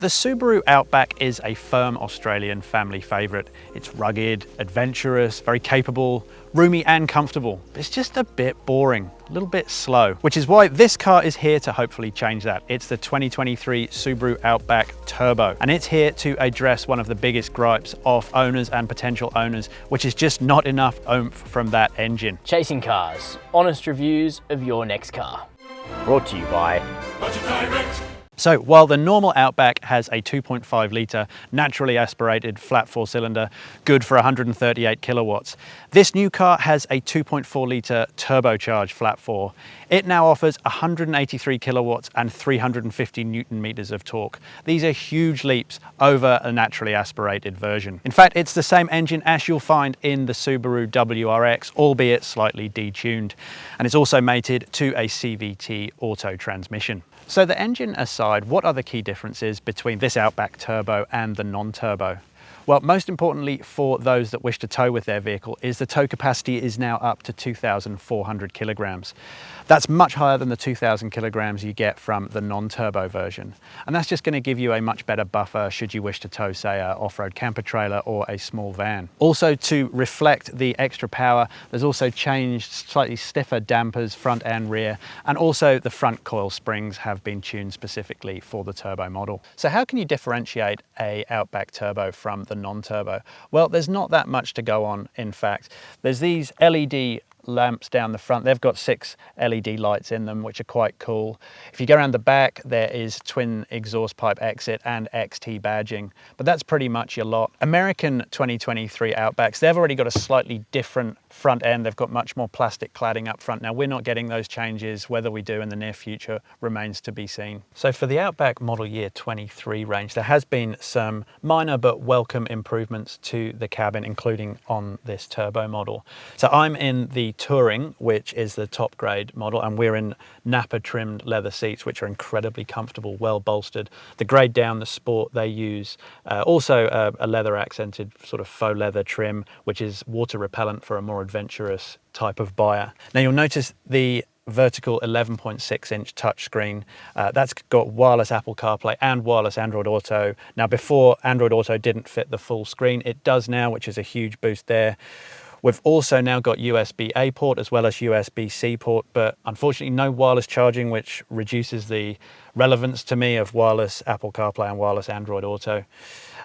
The Subaru Outback is a firm Australian family favourite. It's rugged, adventurous, very capable, roomy and comfortable. It's just a bit boring, a little bit slow, which is why this car is here to hopefully change that. It's the 2023 Subaru Outback Turbo, and it's here to address one of the biggest gripes of owners and potential owners, which is just not enough oomph from that engine. Chasing cars, honest reviews of your next car. Brought to you by Budget Direct. So while the normal Outback has a 2.5 litre naturally aspirated flat four cylinder, good for 138 kilowatts, this new car has a 2.4 litre turbocharged flat four. It now offers 183 kilowatts and 350 Newton meters of torque. These are huge leaps over a naturally aspirated version. In fact, it's the same engine as you'll find in the Subaru WRX, albeit slightly detuned. And it's also mated to a CVT auto transmission. So the engine aside, what are the key differences between this Outback Turbo and the non-turbo? Well, most importantly for those that wish to tow with their vehicle is the tow capacity is now up to 2,400 kilograms. That's much higher than the 2,000 kilograms you get from the non-turbo version. And that's just going to give you a much better buffer should you wish to tow, say, an off-road camper trailer or a small van. Also, to reflect the extra power, there's also changed slightly stiffer dampers front and rear, and also the front coil springs have been tuned specifically for the turbo model. So how can you differentiate a Outback Turbo from the non-turbo? Well, there's not that much to go on, in fact. There's these LED lamps down the front. They've got 6 LED lights in them, which are quite cool. If you go around the back, there is twin exhaust pipe exit and XT badging, but that's pretty much your lot. American 2023 Outbacks, they've already got a slightly different front end. They've got much more plastic cladding up front. Now, we're not getting those changes. Whether we do in the near future remains to be seen. So for the Outback model year 23 range, there has been some minor but welcome improvements to the cabin, including on this turbo model. So I'm in the Touring, which is the top grade model, and we're in Napa trimmed leather seats, which are incredibly comfortable, well bolstered. The grade down, the Sport, they use also a leather accented sort of faux leather trim, which is water repellent for a more adventurous type of buyer. Now you'll notice the vertical 11.6 inch touchscreen. That's got wireless Apple CarPlay and wireless Android Auto. Now before, Android Auto didn't fit the full screen. It does now, which is a huge boost there. We've also now got USB-A port as well as USB-C port, but unfortunately no wireless charging, which reduces the relevance to me of wireless Apple CarPlay and wireless Android Auto.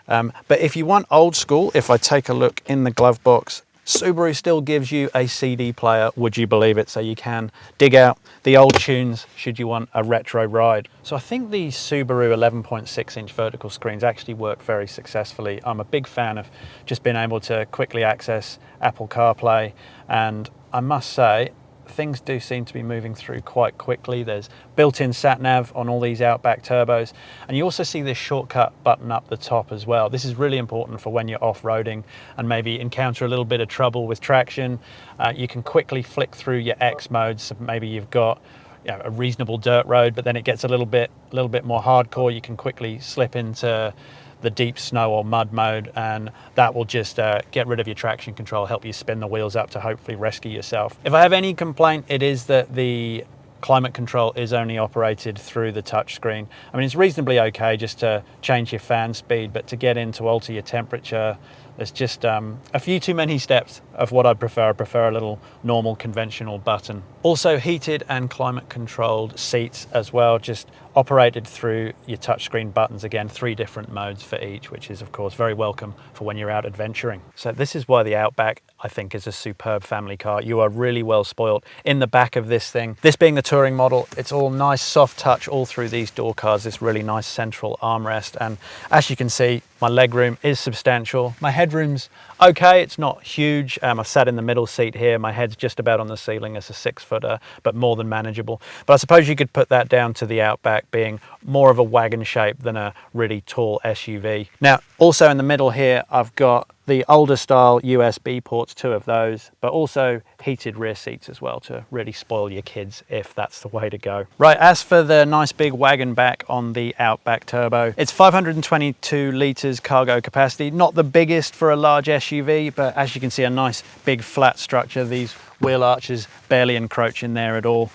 But if you want old school, if I take a look in the glove box, Subaru still gives you a CD player, would you believe it? So you can dig out the old tunes should you want a retro ride. So I think the Subaru 11.6 inch vertical screens actually work very successfully. I'm a big fan of just being able to quickly access Apple CarPlay, and I must say, things do seem to be moving through quite quickly. There's built-in sat-nav on all these Outback Turbos, and you also see this shortcut button up the top as well. This is really important for when you're off-roading and maybe encounter a little bit of trouble with traction. You can quickly flick through your X modes. So maybe you've got a reasonable dirt road, but then it gets a little bit more hardcore. You can quickly slip into the deep snow or mud mode, and that will just get rid of your traction control, help you spin the wheels up to hopefully rescue yourself. If I have any complaint, it is that the climate control is only operated through the touchscreen. I mean, it's reasonably okay just to change your fan speed, but to get in to alter your temperature, there's just a few too many steps of what I prefer. I prefer a little normal conventional button. Also heated and climate controlled seats as well, just operated through your touchscreen buttons. Again, 3 different modes for each, which is of course very welcome for when you're out adventuring. So this is why the Outback, I think, is a superb family car. You are really well spoiled in the back of this thing. This being the Touring model, it's all nice soft touch all through these door cars, this really nice central armrest. And as you can see, my legroom is substantial. My headroom's okay, it's not huge. I've sat in the middle seat here. My head's just about on the ceiling as a 6-footer, but more than manageable. But I suppose you could put that down to the Outback being more of a wagon shape than a really tall SUV. Now, also in the middle here, I've got the older style USB ports, 2 of those, but also heated rear seats as well to really spoil your kids if that's the way to go. Right, as for the nice big wagon back on the Outback Turbo, it's 522 litres cargo capacity, not the biggest for a large SUV, but as you can see, a nice big flat structure. These wheel arches barely encroach in there at all.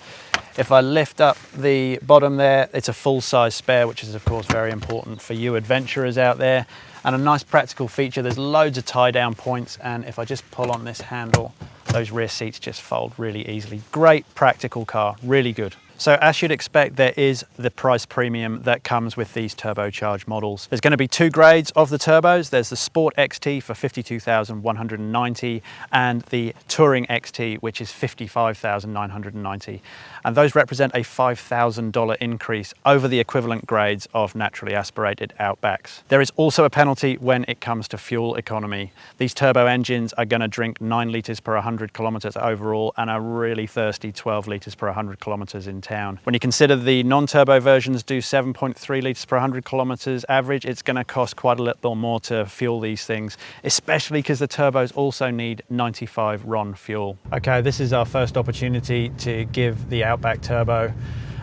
If I lift up the bottom there, it's a full-size spare, which is of course very important for you adventurers out there. And a nice practical feature, there's loads of tie-down points, and if I just pull on this handle, those rear seats just fold really easily. Great practical car, really good. So as you'd expect, there is the price premium that comes with these turbocharged models. There's going to be two grades of the turbos. There's the Sport XT for $52,190 and the Touring XT, which is $55,990. And those represent a $5,000 increase over the equivalent grades of naturally aspirated Outbacks. There is also a penalty when it comes to fuel economy. These turbo engines are going to drink 9 litres per 100 kilometres overall and a really thirsty 12 litres per 100 kilometres in town. When you consider the non-turbo versions do 7.3 litres per 100 kilometres average, it's going to cost quite a little more to fuel these things, especially because the turbos also need 95 RON fuel. Okay, this is our first opportunity to give the Outback Turbo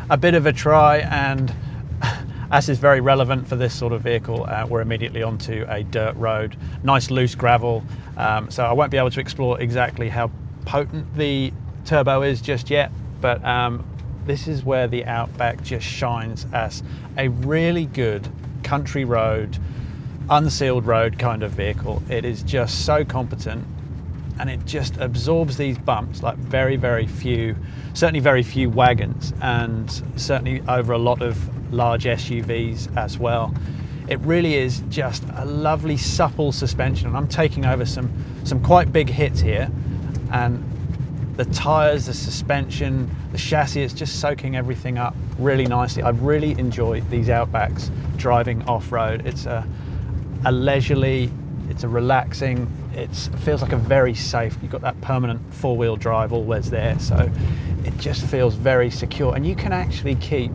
a bit of a try, and as is very relevant for this sort of vehicle, we're immediately onto a dirt road, nice loose gravel, so I won't be able to explore exactly how potent the turbo is just yet, but this is where the Outback just shines as a really good country road, unsealed road kind of vehicle. It is just so competent, and it just absorbs these bumps like very few, certainly very few wagons, and certainly over a lot of large SUVs as well. It really is just a lovely supple suspension, and I'm taking over some quite big hits here, and the tyres, the suspension, the chassis, it's just soaking everything up really nicely. I really enjoy these Outbacks driving off-road. It's a leisurely, it's a relaxing, it feels like a very safe, you've got that permanent four-wheel drive always there, so it just feels very secure, and you can actually keep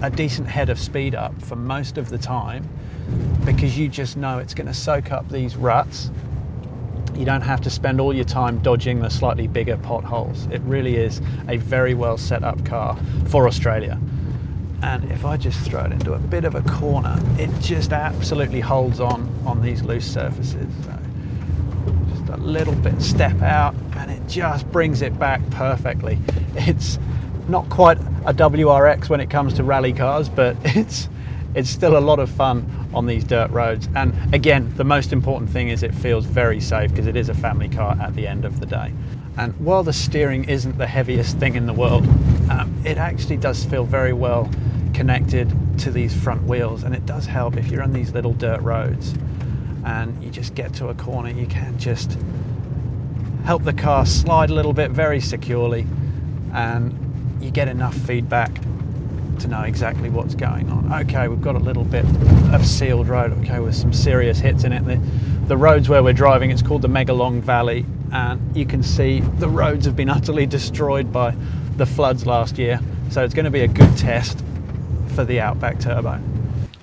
a decent head of speed up for most of the time because you just know it's going to soak up these ruts. You don't have to spend all your time dodging the slightly bigger potholes. It really is a very well set up car for Australia. And if I just throw it into a bit of a corner, it just absolutely holds on these loose surfaces. So just a little bit step out and it just brings it back perfectly. It's not quite a WRX when it comes to rally cars, but it's still a lot of fun on these dirt roads. And again, the most important thing is it feels very safe because it is a family car at the end of the day. And while the steering isn't the heaviest thing in the world, it actually does feel very well connected to these front wheels, and it does help if you're on these little dirt roads and you just get to a corner, you can just help the car slide a little bit very securely, and you get enough feedback to know exactly what's going on. Okay, we've got a little bit of sealed road, okay, with some serious hits in it. The roads where we're driving, it's called the Megalong Valley, and you can see the roads have been utterly destroyed by the floods last year, so it's going to be a good test for the Outback Turbo.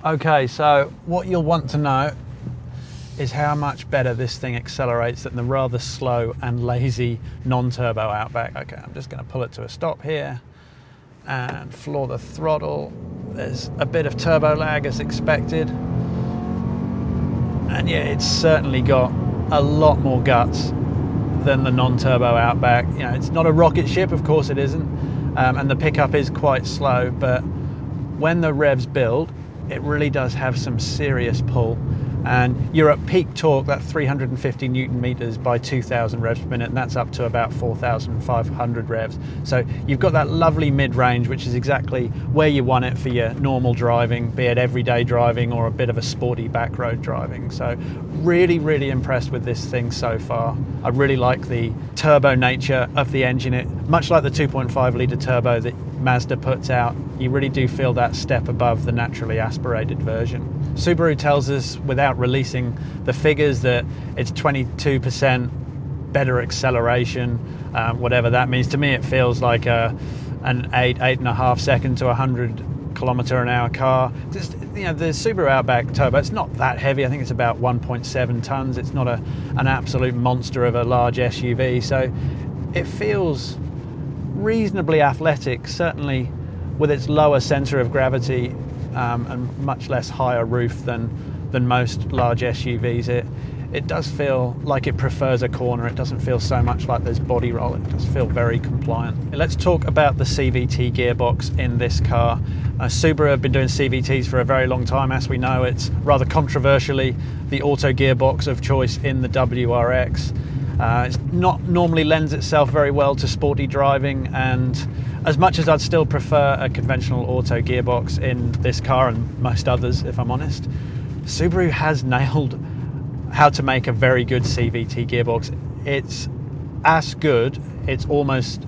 Okay, so what you'll want to know is how much better this thing accelerates than the rather slow and lazy non-turbo Outback. Okay, I'm just going to pull it to a stop here and floor the throttle. There's a bit of turbo lag as expected, and yeah, it's certainly got a lot more guts than the non-turbo Outback. You know, it's not a rocket ship, of course it isn't, and the pickup is quite slow, but when the revs build, it really does have some serious pull, and you're at peak torque, that 350 Newton meters by 2,000 revs per minute, and that's up to about 4,500 revs. So you've got that lovely mid-range, which is exactly where you want it for your normal driving, be it everyday driving or a bit of a sporty back road driving. So really impressed with this thing so far. I really like the turbo nature of the engine. It, much like the 2.5 litre turbo that Mazda puts out, you really do feel that step above the naturally aspirated version. Subaru tells us, without releasing the figures, that it's 22% better acceleration, whatever that means. To me, it feels like an 8.5 second to 100 km/h car. Just, you know, the Subaru Outback Turbo, it's not that heavy. I think it's about 1.7 tons. It's not an absolute monster of a large SUV, so it feels reasonably athletic, certainly with its lower centre of gravity and much less higher roof than than most large SUVs. It does feel like it prefers a corner. It doesn't feel so much like there's body roll. It does feel very compliant. Let's talk about the CVT gearbox in this car. Subaru have been doing CVTs for a very long time. As we know, it's rather controversially the auto gearbox of choice in the WRX. It's not normally lends itself very well to sporty driving, and as much as I'd still prefer a conventional auto gearbox in this car and most others, if I'm honest, Subaru has nailed how to make a very good CVT gearbox. It's as good, it's almost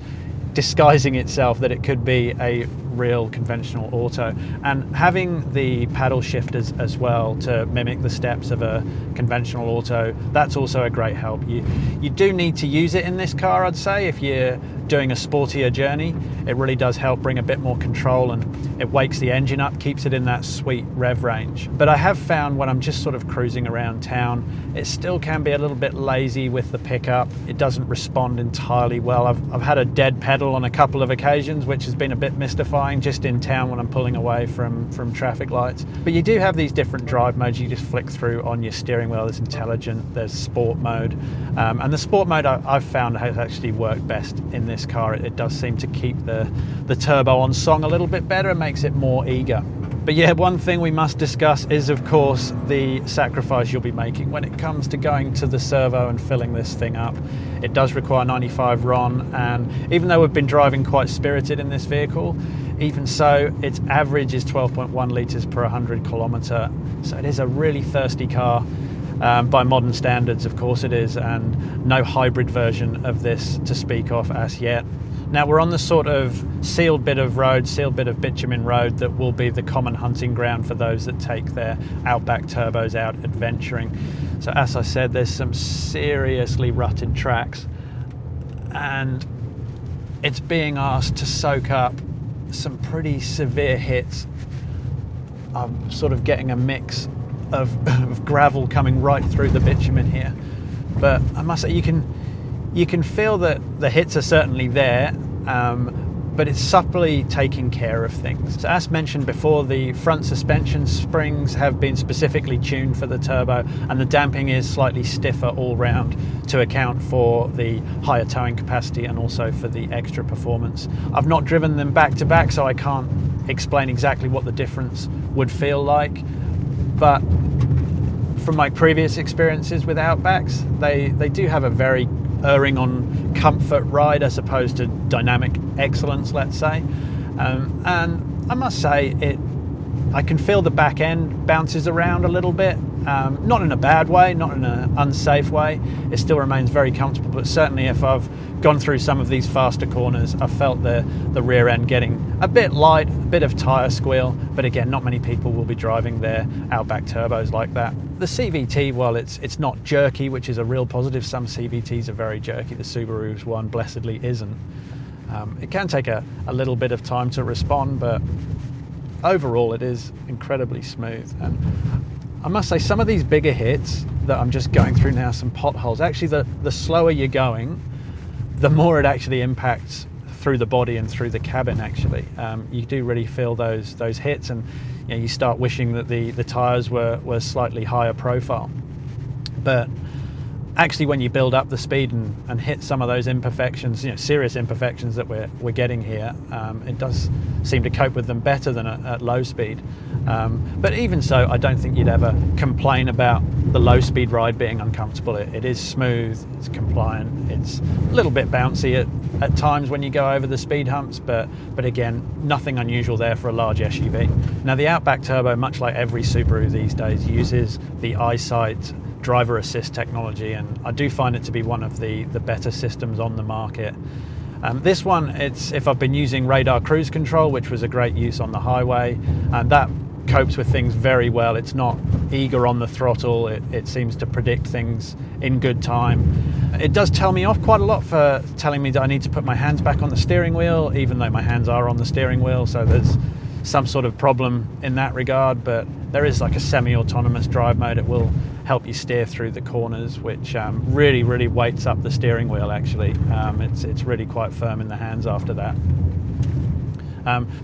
disguising itself that it could be a real conventional auto, and having the paddle shifters as well to mimic the steps of a conventional auto, that's also a great help. You do need to use it in this car, I'd say. If you're doing a sportier journey, it really does help bring a bit more control, and it wakes the engine up, keeps it in that sweet rev range. But I have found when I'm just sort of cruising around town, it still can be a little bit lazy with the pickup. It doesn't respond entirely well. I've had a dead pedal on a couple of occasions, which has been a bit mystifying just in town when I'm pulling away from traffic lights. But you do have these different drive modes you just flick through on your steering wheel. There's intelligent, there's sport mode, and the sport mode I've found has actually worked best in this car. It does seem to keep the turbo on song a little bit better and makes it more eager. But yeah, one thing we must discuss is, of course, the sacrifice you'll be making when it comes to going to the servo and filling this thing up. It does require 95 RON, and even though we've been driving quite spirited in this vehicle, even so, its average is 12.1 litres per 100 kilometre. So it is a really thirsty car. By modern standards, of course it is, and no hybrid version of this to speak of as yet. Now we're on the sort of sealed bit of bitumen road that will be the common hunting ground for those that take their Outback Turbos out adventuring. So as I said, there's some seriously rutted tracks, and it's being asked to soak up some pretty severe hits. I'm sort of getting a mix of gravel coming right through the bitumen here, but I must say you can feel that the hits are certainly there, but it's subtly taking care of things. So as mentioned before, the front suspension springs have been specifically tuned for the turbo, and the damping is slightly stiffer all round to account for the higher towing capacity and also for the extra performance. I've not driven them back to back, so I can't explain exactly what the difference would feel like, but from my previous experiences with Outbacks, they do have a very erring on comfort ride as opposed to dynamic excellence, let's say. And I must say, I can feel the back end bounces around a little bit, not in a bad way, not in an unsafe way. It still remains very comfortable, but certainly if I've gone through some of these faster corners, I've felt the rear end getting a bit light, a bit of tyre squeal, but again, not many people will be driving their Outback Turbos like that. The CVT, while it's not jerky, which is a real positive, some CVTs are very jerky, the Subaru's one blessedly isn't. It can take a little bit of time to respond, but overall it is incredibly smooth. And I must say, some of these bigger hits that I'm just going through now, some potholes, actually the slower you're going, the more it actually impacts through the body and through the cabin actually. You do really feel those hits, and you start wishing that the tyres were slightly higher profile. But actually when you build up the speed and hit some of those imperfections, serious imperfections that we're getting here, it does seem to cope with them better than at low speed. But even so, I don't think you'd ever complain about the low speed ride being uncomfortable. It is smooth, it's compliant, it's a little bit bouncy at times when you go over the speed humps, but again, nothing unusual there for a large SUV. Now the Outback Turbo, much like every Subaru these days, uses the EyeSight driver assist technology, and I do find it to be one of the better systems on the market. This one, if I've been using radar cruise control, which was a great use on the highway, and that copes with things very well. It's not eager on the throttle, it seems to predict things in good time. It does tell me off quite a lot for telling me that I need to put my hands back on the steering wheel, even though my hands are on the steering wheel, so there's some sort of problem in that regard. But there is like a semi-autonomous drive mode. It will help you steer through the corners, which really weights up the steering wheel actually. It's really quite firm in the hands after that.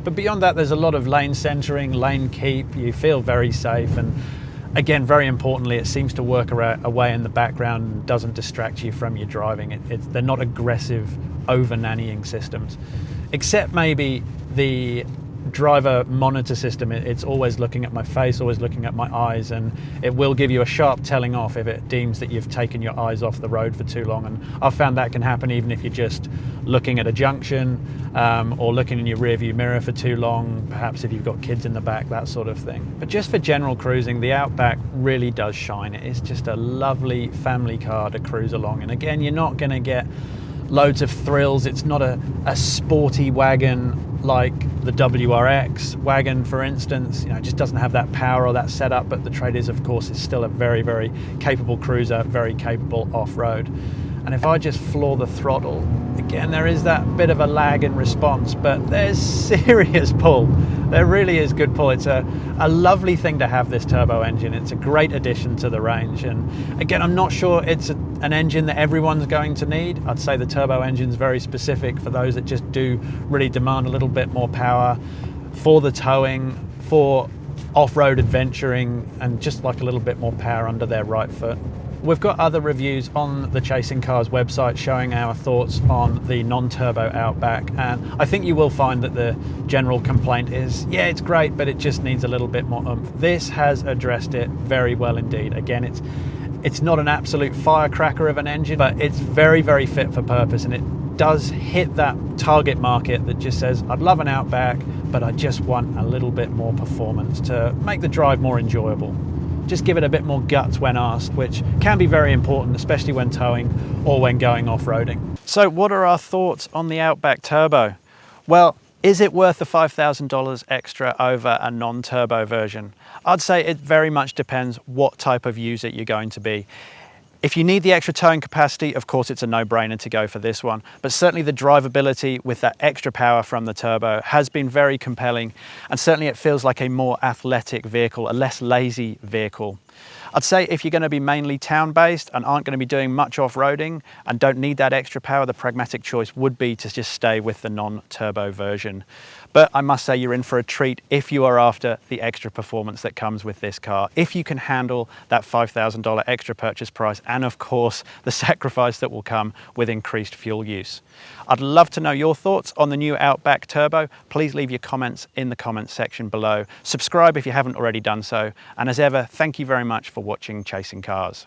But beyond that, there's a lot of lane centering, lane keep. You feel very safe, and Again, very importantly, it seems to work away in the background and doesn't distract you from your driving. They're not aggressive over-nannying systems, except maybe the driver monitor system. It's always looking at my face, always looking at my eyes, and it will give you a sharp telling off if it deems that you've taken your eyes off the road for too long. And I've found that can happen even if you're just looking at a junction or looking in your rear view mirror for too long, perhaps if you've got kids in the back, that sort of thing. But just for general cruising, the Outback really does shine. It is just a lovely family car to cruise along. And again, you're not going to get loads of thrills. It's not a sporty wagon like the WRX wagon, for instance. You know, it just doesn't have that power or that setup, but the trait is, of course, it's still a very, very capable cruiser, very capable off-road. And if I just floor the throttle, again, there is that bit of a lag in response, but there's serious pull. There really is good pull. It's a lovely thing to have, this turbo engine. It's a great addition to the range. And again, I'm not sure it's an engine that everyone's going to need. I'd say the turbo engine's very specific for those that just do really demand a little bit more power for the towing, for off-road adventuring, and just like a little bit more power under their right foot. We've got other reviews on the Chasing Cars website showing our thoughts on the non-turbo Outback, and I think you will find that the general complaint is, yeah, it's great, but it just needs a little bit more oomph. This has addressed it very well indeed. Again, it's not an absolute firecracker of an engine, but it's very, very fit for purpose, and it does hit that target market that just says, I'd love an Outback, but I just want a little bit more performance to make the drive more enjoyable. Just give it a bit more guts when asked, which can be very important, especially when towing or when going off-roading. So what are our thoughts on the Outback Turbo? Well, is it worth the $5,000 extra over a non-turbo version? I'd say it very much depends what type of user you're going to be. If you need the extra towing capacity, of course it's a no-brainer to go for this one, but certainly the drivability with that extra power from the turbo has been very compelling, and certainly it feels like a more athletic vehicle, a less lazy vehicle. I'd say if you're going to be mainly town-based and aren't going to be doing much off-roading and don't need that extra power, the pragmatic choice would be to just stay with the non-turbo version. But I must say you're in for a treat if you are after the extra performance that comes with this car, if you can handle that $5,000 extra purchase price and, of course, the sacrifice that will come with increased fuel use. I'd love to know your thoughts on the new Outback Turbo. Please leave your comments in the comments section below. Subscribe if you haven't already done so. And as ever, thank you very much for watching Chasing Cars.